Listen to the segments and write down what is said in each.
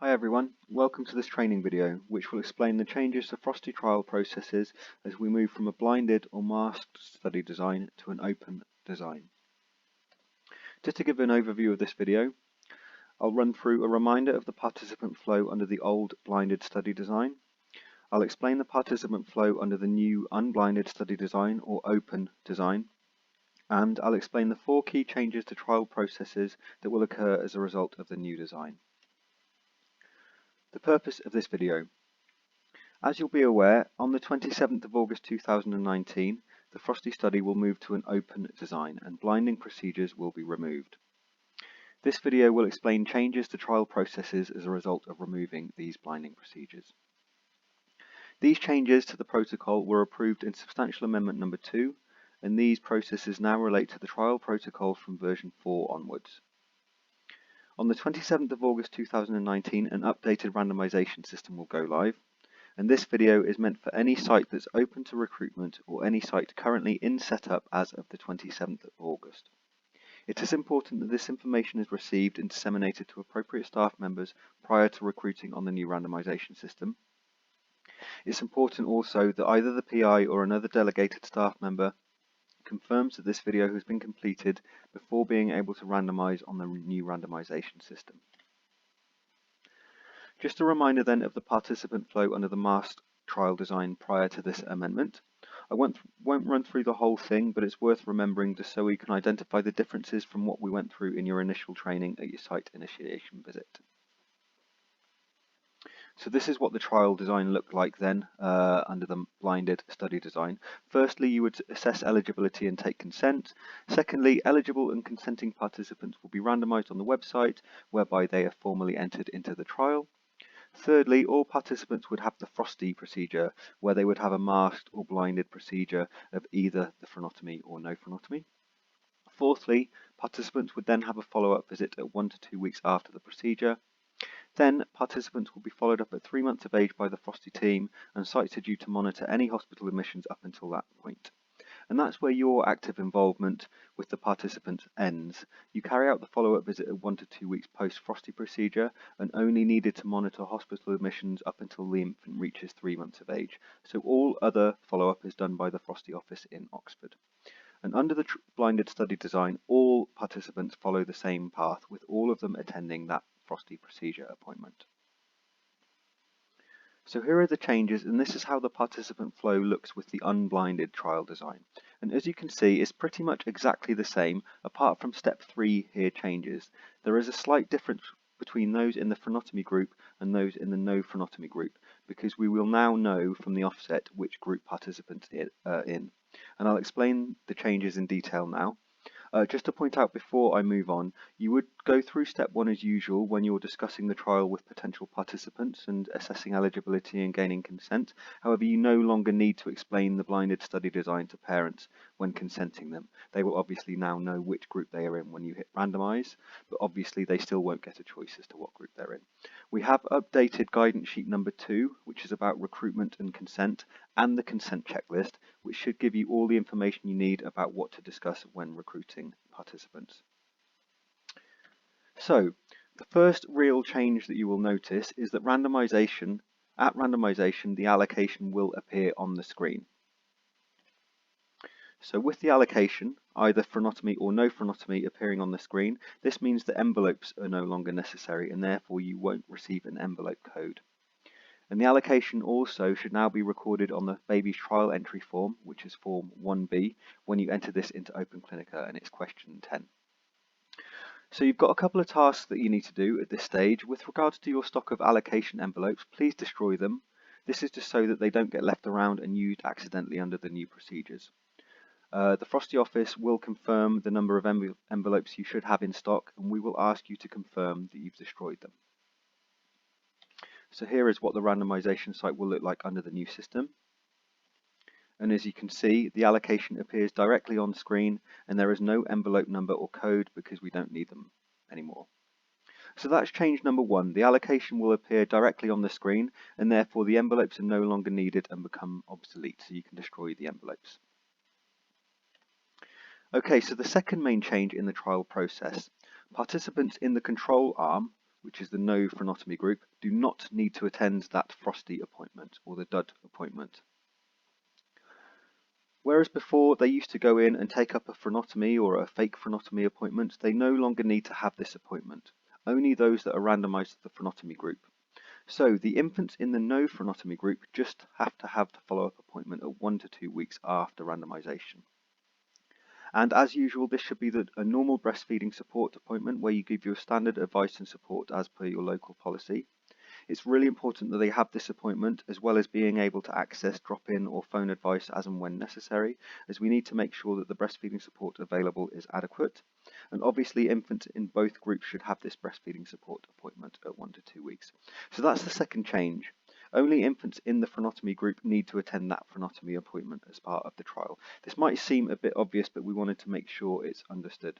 Hi everyone, welcome to this training video which will explain the changes to FROSTTIE trial processes as we move from a blinded or masked study design to an open design. Just to give an overview of this video, I'll run through a reminder of the participant flow under the old blinded study design. I'll explain the participant flow under the new unblinded study design or open design, and I'll explain the 4 key changes to trial processes that will occur as a result of the new design. The purpose of this video. As you'll be aware, on the 27th of August 2019, the FROSTTIE study will move to an open design and blinding procedures will be removed. This video will explain changes to trial processes as a result of removing these blinding procedures. These changes to the protocol were approved in Substantial Amendment Number 2, and these processes now relate to the trial protocol from version 4 onwards. On the 27th of August 2019, an updated randomization system will go live, and this video is meant for any site that's open to recruitment or any site currently in setup as of the 27th of August. It is important that this information is received and disseminated to appropriate staff members prior to recruiting on the new randomization system. It's important also that either the PI or another delegated staff member confirms that this video has been completed before being able to randomize on the new randomization system. Just a reminder then of the participant flow under the masked trial design prior to this amendment. I won't run through the whole thing, but it's worth remembering just so we can identify the differences from what we went through in your initial training at your site initiation visit. So this is what the trial design looked like then under the blinded study design. Firstly, you would assess eligibility and take consent. Secondly, eligible and consenting participants will be randomized on the website, whereby they are formally entered into the trial. Thirdly, all participants would have the FROSTTIE procedure, where they would have a masked or blinded procedure of either the phronotomy or no phronotomy. Fourthly, participants would then have a follow-up visit at 1 to 2 weeks after the procedure. Then, participants will be followed up at 3 months of age by the FROSTTIE team, and sites are due to monitor any hospital admissions up until that point. And that's where your active involvement with the participants ends. You carry out the follow-up visit at 1 to 2 weeks post-FROSTTIE procedure and only needed to monitor hospital admissions up until the infant reaches 3 months of age. So all other follow-up is done by the FROSTTIE office in Oxford. And under the blinded study design, all participants follow the same path, with all of them attending that FROSTTIE procedure appointment. So here are the changes, and this is how the participant flow looks with the unblinded trial design. And as you can see, it's pretty much exactly the same, apart from step 3 here changes. There is a slight difference between those in the phronotomy group and those in the no phronotomy group, because we will now know from the offset which group participants are in. And I'll explain the changes in detail now. Just to point out before I move on, you would go through step 1 as usual when you're discussing the trial with potential participants and assessing eligibility and gaining consent. However, you no longer need to explain the blinded study design to parents when consenting them. They will obviously now know which group they are in when you hit randomize, but obviously they still won't get a choice as to what group they're in. We have updated guidance sheet number 2, which is about recruitment and consent, and the consent checklist, which should give you all the information you need about what to discuss when recruiting participants. So, the first real change that you will notice is that at randomization, the allocation will appear on the screen. So with the allocation, either phronotomy or no phronotomy appearing on the screen, this means that envelopes are no longer necessary and therefore you won't receive an envelope code. And the allocation also should now be recorded on the baby's trial entry form, which is form 1B, when you enter this into Open Clinica, and it's question 10. So you've got a couple of tasks that you need to do at this stage. With regards to your stock of allocation envelopes, please destroy them. This is just so that they don't get left around and used accidentally under the new procedures. The FROSTTIE office will confirm the number of envelopes you should have in stock, and we will ask you to confirm that you've destroyed them. So here is what the randomization site will look like under the new system. And as you can see, the allocation appears directly on screen and there is no envelope number or code because we don't need them anymore. So that's change number 1. The allocation will appear directly on the screen and therefore the envelopes are no longer needed and become obsolete, so you can destroy the envelopes. Okay, so the second main change in the trial process. Participants in the control arm which is the no phronotomy group, do not need to attend that FROSTTIE appointment or the DUD appointment. Whereas before they used to go in and take up a phronotomy or a fake phronotomy appointment, they no longer need to have this appointment, only those that are randomised to the phronotomy group. So the infants in the no phronotomy group just have to have the follow-up appointment at 1 to 2 weeks after randomisation. And as usual, this should be a normal breastfeeding support appointment where you give your standard advice and support as per your local policy. It's really important that they have this appointment, as well as being able to access drop-in or phone advice as and when necessary, as we need to make sure that the breastfeeding support available is adequate. And obviously infants in both groups should have this breastfeeding support appointment at 1 to 2 weeks. So that's the second change. Only infants in the phronotomy group need to attend that phronotomy appointment as part of the trial. This might seem a bit obvious, but we wanted to make sure it's understood.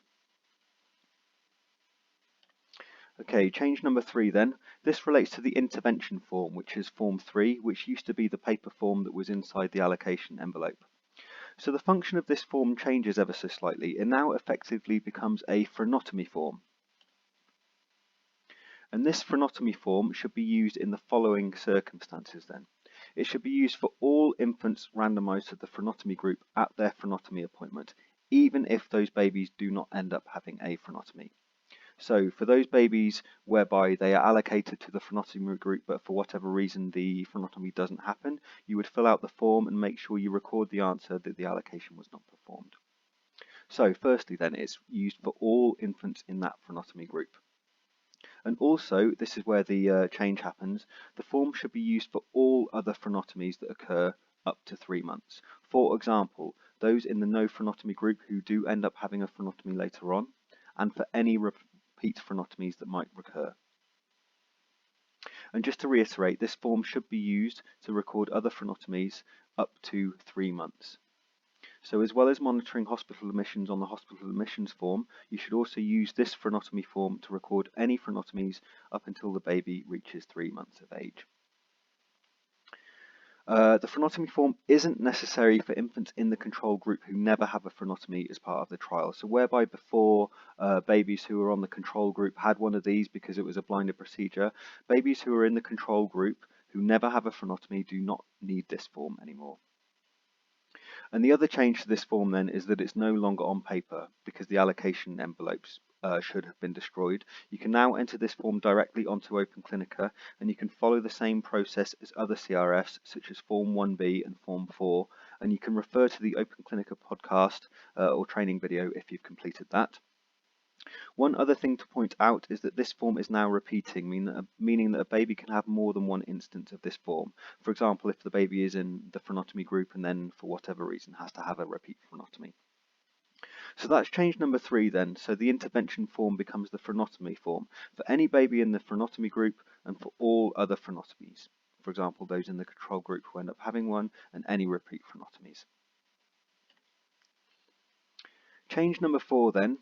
Okay, change number 3 then. This relates to the intervention form, which is form 3, which used to be the paper form that was inside the allocation envelope. So the function of this form changes ever so slightly. It now effectively becomes a phronotomy form. And this phronotomy form should be used in the following circumstances then. It should be used for all infants randomised to the phronotomy group at their phronotomy appointment, even if those babies do not end up having a phronotomy. So for those babies whereby they are allocated to the phronotomy group, but for whatever reason the phronotomy doesn't happen, you would fill out the form and make sure you record the answer that the allocation was not performed. So firstly then, it's used for all infants in that phronotomy group. And also, this is where the change happens, the form should be used for all other phronotomies that occur up to 3 months. For example, those in the no phronotomy group who do end up having a phronotomy later on, and for any repeat phronotomies that might recur. And just to reiterate, this form should be used to record other phronotomies up to 3 months. So as well as monitoring hospital admissions on the hospital admissions form, you should also use this phronotomy form to record any phronotomies up until the baby reaches 3 months of age. The phronotomy form isn't necessary for infants in the control group who never have a phronotomy as part of the trial. So whereby before babies who were on the control group had one of these because it was a blinded procedure, babies who are in the control group who never have a phronotomy do not need this form anymore. And the other change to this form then is that it's no longer on paper because the allocation envelopes should have been destroyed. You can now enter this form directly onto Open Clinica, and you can follow the same process as other CRFs such as Form 1B and Form 4, and you can refer to the Open Clinica podcast or training video if you've completed that. One other thing to point out is that this form is now repeating, meaning that a baby can have more than one instance of this form. For example, if the baby is in the phronotomy group and then for whatever reason has to have a repeat phronotomy. So that's change number 3 then. So the intervention form becomes the phronotomy form for any baby in the phronotomy group and for all other phronotomies. For example, those in the control group who end up having one and any repeat phronotomies. Change number 4 then.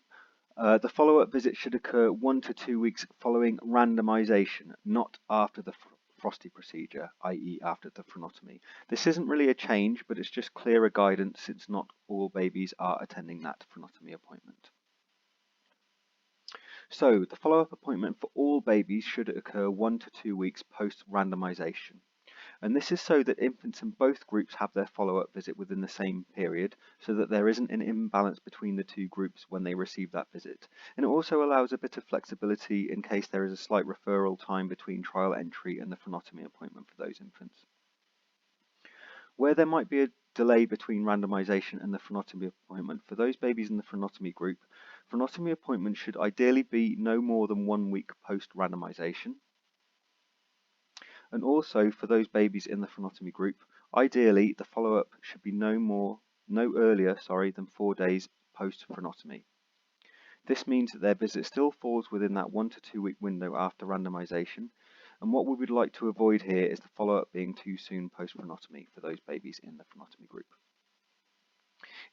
The follow-up visit should occur 1 to 2 weeks following randomization, not after the FROSTTIE procedure, i.e. after the phronotomy. This isn't really a change, but it's just clearer guidance since not all babies are attending that phronotomy appointment. So the follow-up appointment for all babies should occur 1 to 2 weeks post-randomization. And this is so that infants in both groups have their follow-up visit within the same period, so that there isn't an imbalance between the two groups when they receive that visit. And it also allows a bit of flexibility in case there is a slight referral time between trial entry and the phronotomy appointment for those infants. Where there might be a delay between randomization and the phronotomy appointment, for those babies in the phronotomy group, phronotomy appointment should ideally be no more than 1 week post-randomization. And also for those babies in the phronotomy group, ideally the follow-up should be no earlier than 4 days post-phronotomy. This means that their visit still falls within that 1 to 2 week window after randomization, and what we would like to avoid here is the follow-up being too soon post-phronotomy for those babies in the phronotomy group.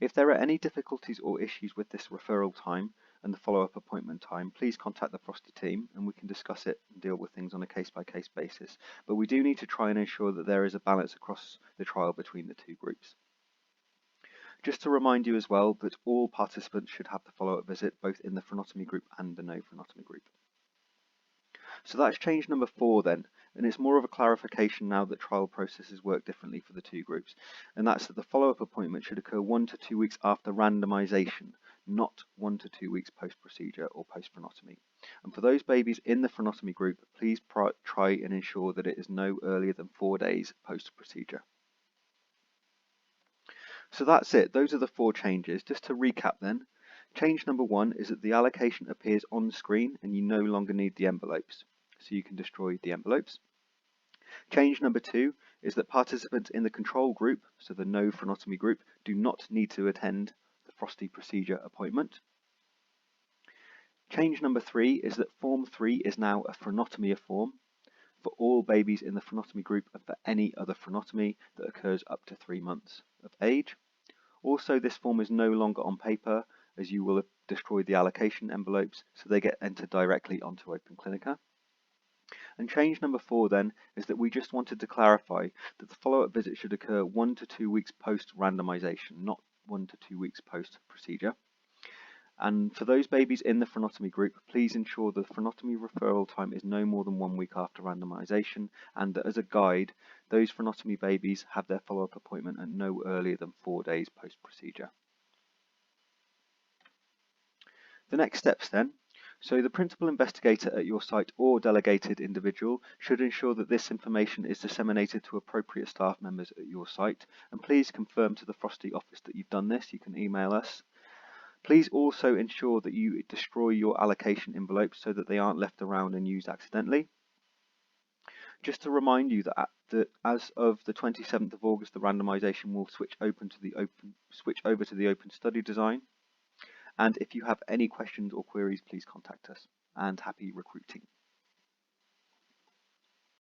If there are any difficulties or issues with this referral time and the follow-up appointment time, please contact the FROSTTIE team and we can discuss it and deal with things on a case-by-case basis. But we do need to try and ensure that there is a balance across the trial between the two groups. Just to remind you as well that all participants should have the follow-up visit both in the phronotomy group and the no phronotomy group. So that's change number 4 then, and it's more of a clarification now that trial processes work differently for the two groups, and that's that the follow-up appointment should occur 1 to 2 weeks after randomization, not 1 to 2 weeks post-procedure or post-frenotomy. And for those babies in the frenotomy group, please try and ensure that it is no earlier than 4 days post-procedure. So that's it, those are the 4 changes. Just to recap then, change number 1 is that the allocation appears on screen and you no longer need the envelopes, so you can destroy the envelopes. Change number 2 is that participants in the control group, so the no frenotomy group, do not need to attend the FROSTTIE procedure appointment. Change number 3 is that Form 3 is now a frenotomy form for all babies in the frenotomy group and for any other frenotomy that occurs up to 3 months of age. Also, this form is no longer on paper, as you will have destroyed the allocation envelopes, so they get entered directly onto Open Clinica. And change number 4 then is that we just wanted to clarify that the follow-up visit should occur 1 to 2 weeks post-randomization, not 1 to 2 weeks post-procedure. And for those babies in the frenotomy group, please ensure the frenotomy referral time is no more than 1 week after randomization, and that as a guide, those frenotomy babies have their follow-up appointment at no earlier than 4 days post-procedure. The next steps then. So the principal investigator at your site or delegated individual should ensure that this information is disseminated to appropriate staff members at your site, and please confirm to the FROSTTIE office that you've done this. You can email us. Please also ensure that you destroy your allocation envelopes so that they aren't left around and used accidentally. Just to remind you that as of the 27th of August, the randomization will switch over to the open study design. And if you have any questions or queries, please contact us. And happy recruiting.